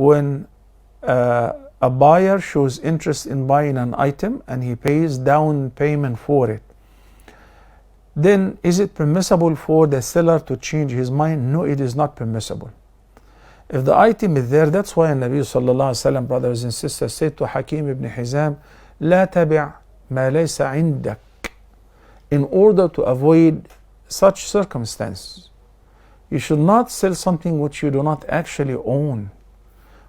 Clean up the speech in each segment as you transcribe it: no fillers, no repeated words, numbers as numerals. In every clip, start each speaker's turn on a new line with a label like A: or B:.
A: when a buyer shows interest in buying an item and he pays down payment for it, then is it permissible for the seller to change his mind? No, it is not permissible. If the item is there, that's why Nabi sallallahu alaihi wasallam, brothers and sisters, said to Hakim ibn Hizam, لا تبع ما ليس عندك, in order to avoid such circumstances. You should not sell something which you do not actually own,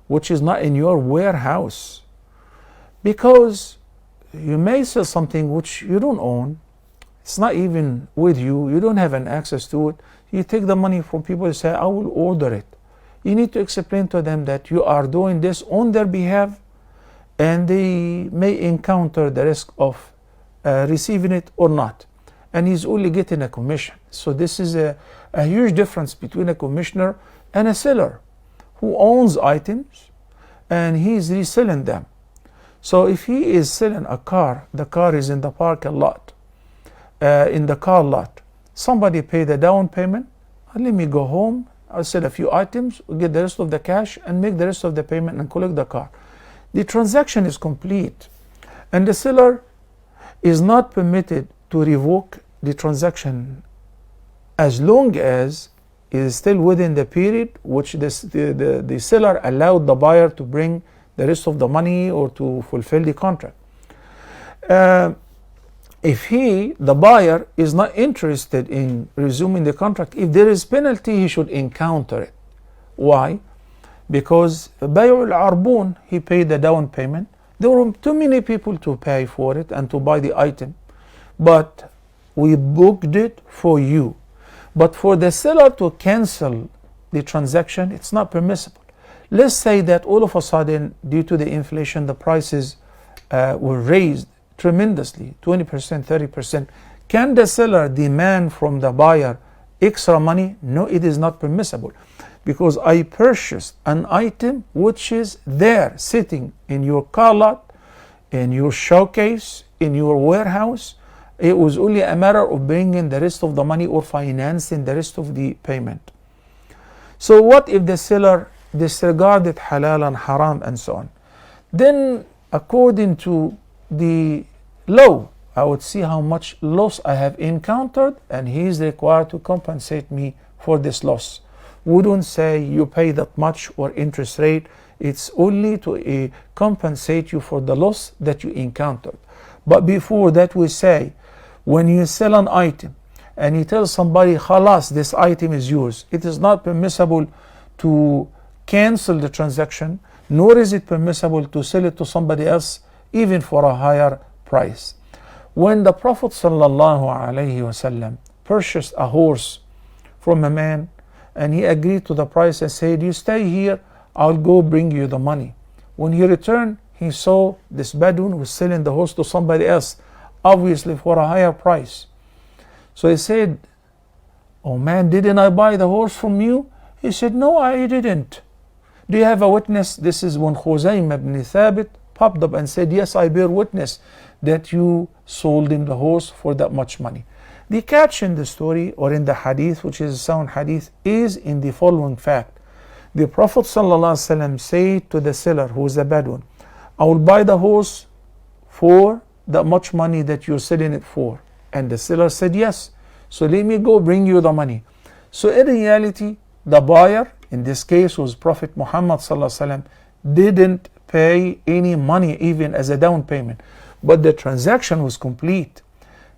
A: which is not in your warehouse, because you may sell something which you don't own. It's not even with you. You don't have an access to it. You take the money from people and say, I will order it. You need to explain to them that you are doing this on their behalf, and they may encounter the risk of receiving it or not. And he's only getting a commission. So this is a huge difference between a commissioner and a seller who owns items and he's reselling them. So if he is selling a car, the car is in the parking lot, in the car lot. Somebody paid the down payment. Let me go home, I'll sell a few items, get the rest of the cash and make the rest of the payment and collect the car. The transaction is complete, and the seller is not permitted to revoke the transaction as long as it is still within the period which the seller allowed the buyer to bring the rest of the money or to fulfill the contract. If the buyer is not interested in resuming the contract, if there is penalty, he should encounter it. Why? Because Bay'ul Arbun, he paid the down payment. There were too many people to pay for it and to buy the item, but we booked it for you. But for the seller to cancel the transaction, it's not permissible. Let's say that all of a sudden, due to the inflation, the prices were raised tremendously, 20%, 30%. Can the seller demand from the buyer extra money? No, it is not permissible, because I purchased an item which is there sitting in your car lot, in your showcase, in your warehouse. It was only a matter of bringing the rest of the money or financing the rest of the payment. So what if the seller disregarded halal and haram and so on? Then according to the law, I would see how much loss I have encountered, and he is required to compensate me for this loss. Wouldn't say you pay that much or interest rate. It's only to compensate you for the loss that you encountered. But before that, we say, when you sell an item and you tell somebody, khalas, this item is yours, it is not permissible to cancel the transaction, nor is it permissible to sell it to somebody else, even for a higher price. When the Prophet ﷺ purchased a horse from a man, and he agreed to the price and said, you stay here, I'll go bring you the money. When he returned, he saw this Bedouin was selling the horse to somebody else, obviously for a higher price. So he said, oh man, didn't I buy the horse from you? He said, no, I didn't. Do you have a witness? This is when Khuzaym ibn Thabit popped up and said, yes, I bear witness that you sold him the horse for that much money. The catch in the story, or in the hadith, which is a sound hadith, is in the following fact. The Prophet ﷺ said to the seller, who is a Bedouin, I will buy the horse for that much money that you're selling it for. And the seller said, yes. So let me go bring you the money. So in reality, the buyer, in this case was Prophet Muhammad ﷺ, didn't pay any money even as a down payment. But the transaction was complete.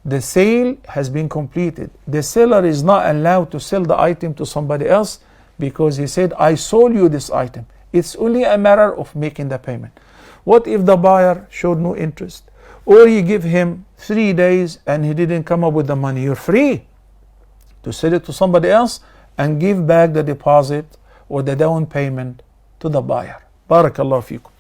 A: The sale has been completed. The seller is not allowed to sell the item to somebody else, because he said, I sold you this item. It's only a matter of making the payment. What if the buyer showed no interest? Or you give him 3 days and he didn't come up with the money? You're free to sell it to somebody else and give back the deposit or the down payment to the buyer. Barakallahu feekum.